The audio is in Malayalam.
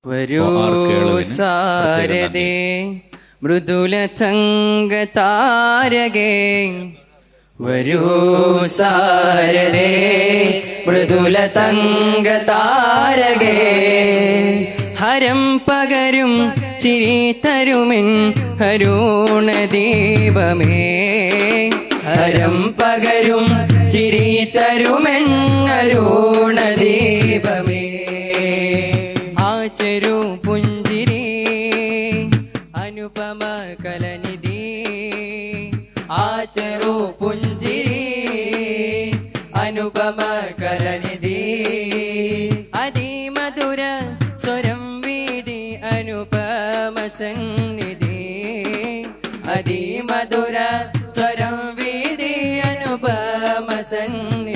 വരൂ സാരദേ മൃദുലതംഗ താരകേ, വരൂ സാരദേ മൃദുലതംഗ താരകേ, ഹരം പകരും ചിരി തരുമെൻ ഹരുണദീപമേ, ഹരം പകരും ചിരി തരുമെൻ ഹരുണദീപമേ, ആചരു പുഞ്ചിരി അനുപമ കലനിധി, ആചരു പുഞ്ചിരി അനുപമ കലനിധി, അതിമധുര സ്വരം വീതി അനുപമ സന്നിധി, അതിമധുര സ്വരം വീതി അനുപമ സന്നിധി.